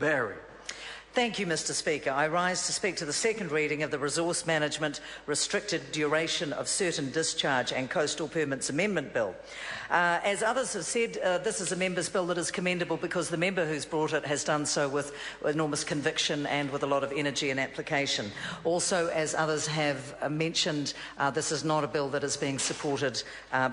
Barry. Thank you, Mr Speaker. I rise to speak to the second reading of the Resource Management Restricted Duration of Certain Discharge and Coastal Permits Amendment Bill. As others have said, this is a member's bill that is commendable because the member who's brought it has done so with enormous conviction and with a lot of energy and application. Also, as others have mentioned, this is not a bill that is being supported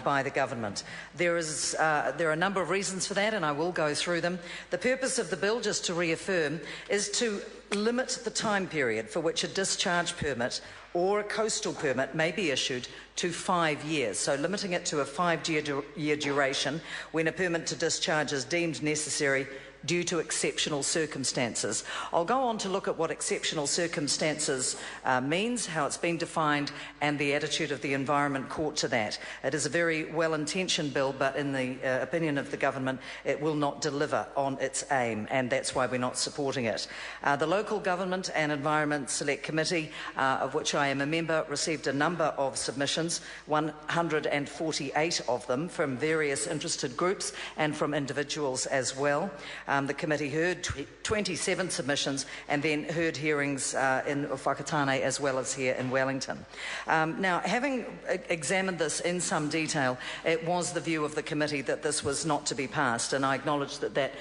by the government. There are a number of reasons for that, and I will go through them. The purpose of the bill, just to reaffirm, is to limit the time period for which a discharge permit or a coastal permit may be issued to 5 years. So limiting it to a 5-year duration when a permit to discharge is deemed necessary due to exceptional circumstances. I'll go on to look at what exceptional circumstances means, how it's been defined, and the attitude of the Environment Court to that. It is a very well-intentioned bill, but in the opinion of the government, it will not deliver on its aim, and that's why we're not supporting it. The Local Government and Environment Select Committee, of which I am a member, received a number of submissions, 148 of them from various interested groups and from individuals as well. The committee heard 27 submissions and then heard hearings in Whakatane as well as here in Wellington. Now, having examined this in some detail, it was the view of the committee that this was not to be passed, and I acknowledge that that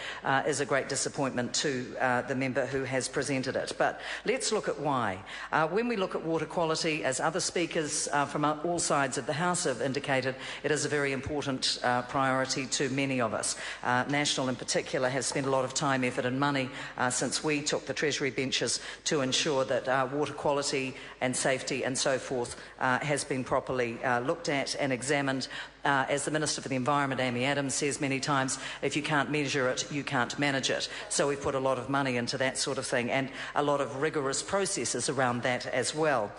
is a great disappointment to the member who has presented it. But let's look at why. When we look at water quality, as other speakers from all sides of the House have indicated, it is a very important priority to many of us. National in particular has spent a lot of time, effort and money since we took the Treasury benches to ensure that water quality and safety and so forth has been properly looked at and examined. As the Minister for the Environment, Amy Adams, says many times, if you can't measure it, you can't manage it. So we put a lot of money into that sort of thing and a lot of rigorous processes around that as well.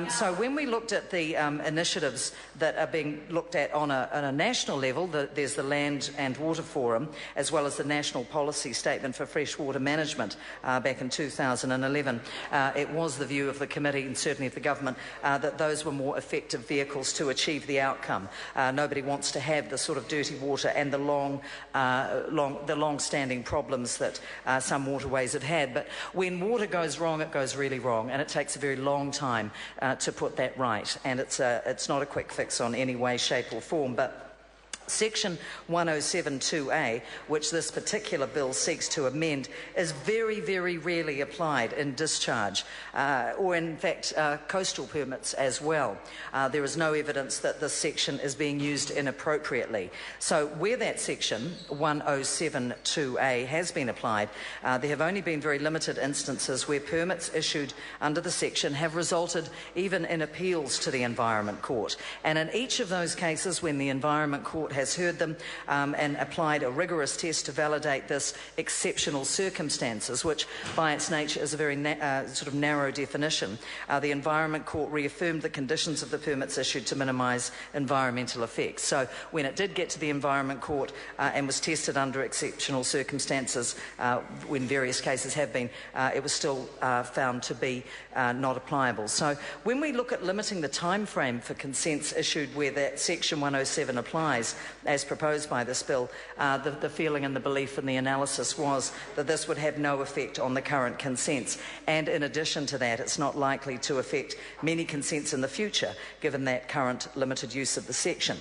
So when we looked at the initiatives that are being looked at on a national level, there's the Land and Water Forum, as well as the National Policy Statement for Freshwater Management back in 2011. It was the view of the committee and certainly of the government that those were more effective vehicles to achieve the outcome. Nobody wants to have the sort of dirty water and the long-standing problems that some waterways have had. But when water goes wrong, it goes really wrong, and it takes a very long time to put that right. And it's not a quick fix on any way, shape or form. But Section 107(2)A, which this particular bill seeks to amend, is very, very rarely applied in discharge, or in fact coastal permits as well. There is no evidence that this section is being used inappropriately. So where that section 107(2)A has been applied, there have only been very limited instances where permits issued under the section have resulted even in appeals to the Environment Court. And in each of those cases, when the Environment Court has heard them and applied a rigorous test to validate this exceptional circumstances, which by its nature is a very sort of narrow definition, the Environment Court reaffirmed the conditions of the permits issued to minimise environmental effects. So when it did get to the Environment Court and was tested under exceptional circumstances, when various cases have been, it was still found to be not applicable. So when we look at limiting the time frame for consents issued where that Section 107 applies, as proposed by this bill, the feeling and the belief and the analysis was that this would have no effect on the current consents. And in addition to that, it's not likely to affect many consents in the future, given that current limited use of the section.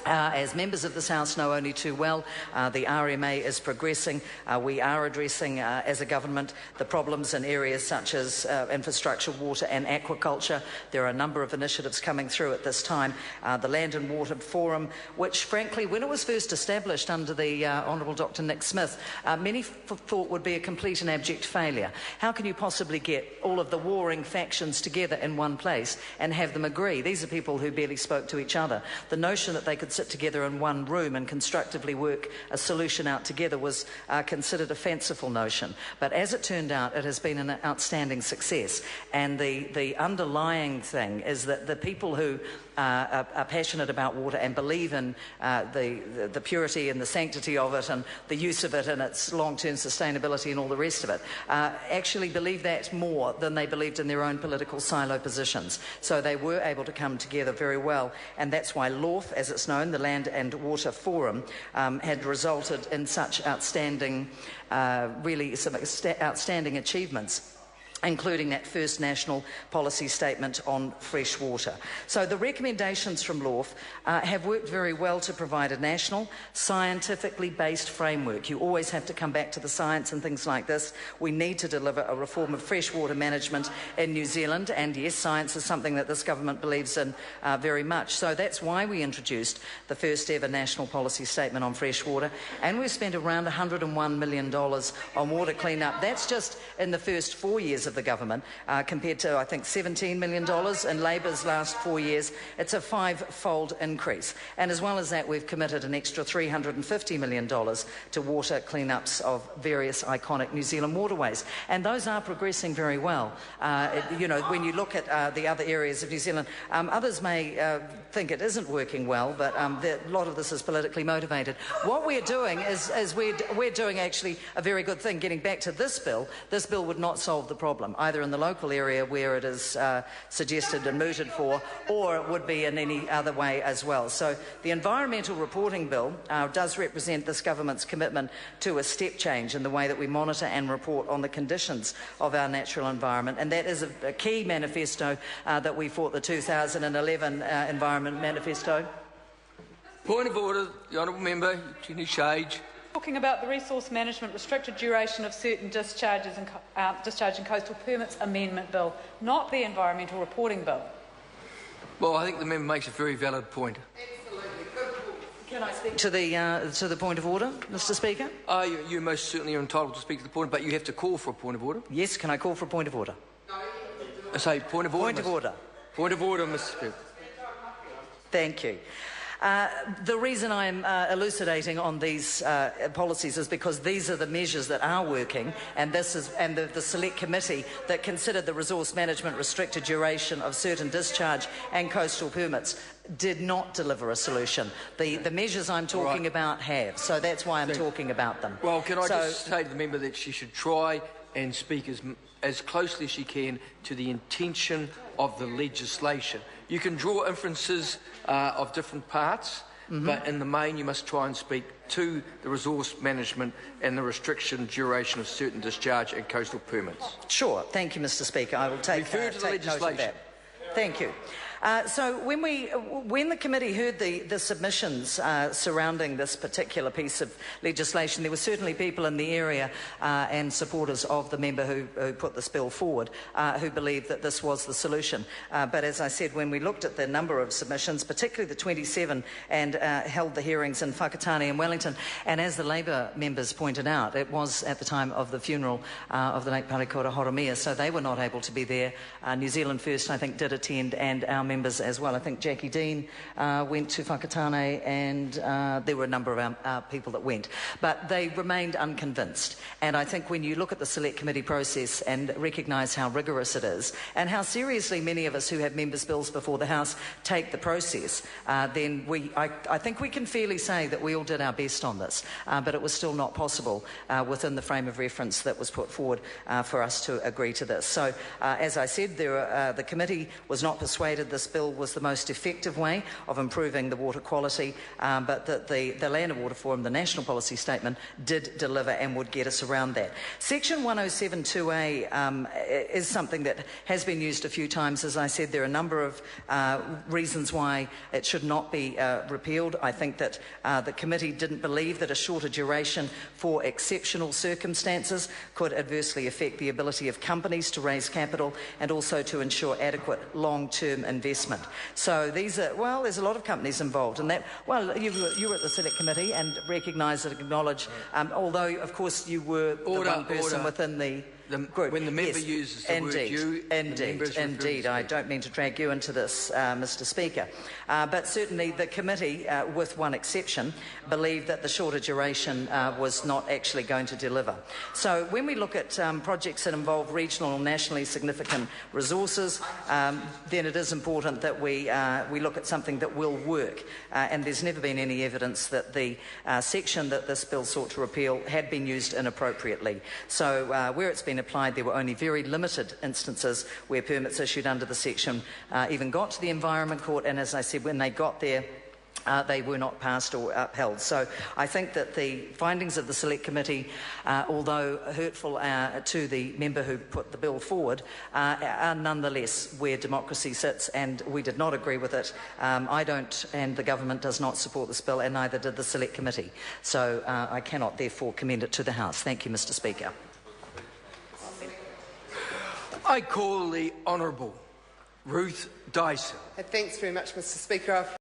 As members of this House know only too well, the RMA is progressing. We are addressing, as a government, the problems in areas such as infrastructure, water and aquaculture. There are a number of initiatives coming through at this time. The Land and Water Forum, which frankly, when it was first established under the Honourable Dr Nick Smith, many thought would be a complete and abject failure. How can you possibly get all of the warring factions together in one place and have them agree? These are people who barely spoke to each other. The notion that they could sit together in one room and constructively work a solution out together was considered a fanciful notion. But as it turned out, it has been an outstanding success. And the underlying thing is that the people who are passionate about water and believe in the purity and the sanctity of it and the use of it and its long-term sustainability and all the rest of it, actually believe that more than they believed in their own political silo positions. So they were able to come together very well, and that's why LAWF, as it's known, the Land and Water Forum, had resulted in such outstanding, really some outstanding achievements, including that first national policy statement on fresh water. So the recommendations from LAWF have worked very well to provide a national, scientifically based framework. You always have to come back to the science and things like this. We need to deliver a reform of freshwater management in New Zealand, and yes, science is something that this government believes in very much. So that's why we introduced the first ever national policy statement on freshwater, and we've spent around $101 million on water clean-up. That's just in the first 4 years of the government, compared to, I think, $17 million in Labor's last 4 years. It's a five-fold increase. And as well as that, we've committed an extra $350 million to water cleanups of various iconic New Zealand waterways. And those are progressing very well. You know, when you look at the other areas of New Zealand, others may think it isn't working well, but a lot of this is politically motivated. What we're doing is we're doing actually a very good thing. Getting back to this bill would not solve the problem, either in the local area where it is suggested and mooted for, or it would be in any other way as well. So the Environmental Reporting Bill does represent this government's commitment to a step change in the way that we monitor and report on the conditions of our natural environment, and that is a key manifesto that we fought, the 2011 Environment Manifesto. Point of order, the Honourable Member, Jenny Shage. Talking about the Resource Management Restricted Duration of Certain Discharges and Discharge and Coastal Permits Amendment Bill, not the Environmental Reporting Bill. Well, I think the member makes a very valid point. Can I speak to the point of order, Mr. Speaker? You most certainly are entitled to speak to the point, but you have to call for a point of order. Yes, can I call for a point of order? I say point of order. Point of order. Point of order, Mr. Speaker. Thank you. The reason I'm elucidating on these policies is because these are the measures that are working, and the select committee that considered the resource management restricted duration of certain discharge and coastal permits did not deliver a solution. The measures I'm talking about have, so that's why I'm talking about them. Well, can I just say to the member that she should try and speak as closely as she can to the intention of the legislation. You can draw inferences of different parts, but in the main you must try and speak to the resource management and the restriction duration of certain discharge and coastal permits. Sure. Thank you, Mr. Speaker. I will take Refer to the legislation. note of that. Thank you. So when the committee heard the submissions surrounding this particular piece of legislation, there were certainly people in the area and supporters of the member who put this bill forward who believed that this was the solution. But as I said, when we looked at the number of submissions, particularly the 27, and held the hearings in Whakatane and Wellington, and as the Labour members pointed out, it was at the time of the funeral of the late Parekura Horomia, so they were not able to be there. New Zealand First, I think, did attend, and our members as well. I think Jackie Dean went to Whakatane, and there were a number of our people that went. But they remained unconvinced. And I think when you look at the Select Committee process and recognise how rigorous it is, and how seriously many of us who have members' bills before the House take the process, then I think we can fairly say that we all did our best on this. But it was still not possible within the frame of reference that was put forward for us to agree to this. So, as I said, the committee was not persuaded this bill was the most effective way of improving the water quality, but that the Land and Water Forum, the National Policy Statement, did deliver and would get us around that. Section 107.2a is something that has been used a few times. As I said, there are a number of reasons why it should not be repealed. I think that the committee didn't believe that a shorter duration for exceptional circumstances could adversely affect the ability of companies to raise capital and also to ensure adequate long-term investment. So these are, well, there's a lot of companies involved, and that, well, you were at the Select Committee and recognise and acknowledge, although of course you were the one person within the group. When the member Yes, uses the word you, the member is referring to indeed. I speak. don't mean to drag you into this, Mr. Speaker, but certainly the committee, with one exception, believed that the shorter duration was not actually going to deliver. So when we look at projects that involve regional or nationally significant resources, then it is important that we look at something that will work. And there's never been any evidence that the section that this bill sought to repeal had been used inappropriately. So where it's been applied, there were only very limited instances where permits issued under the section even got to the Environment Court, and as I said, when they got there, they were not passed or upheld. So I think that the findings of the Select Committee, although hurtful to the member who put the bill forward, are nonetheless where democracy sits, and we did not agree with it. I don't, and the government does not support this bill, and neither did the Select Committee. So I cannot therefore commend it to the House. Thank you, Mr. Speaker. I call the Honourable Ruth Dyson. Thanks very much, Mr. Speaker.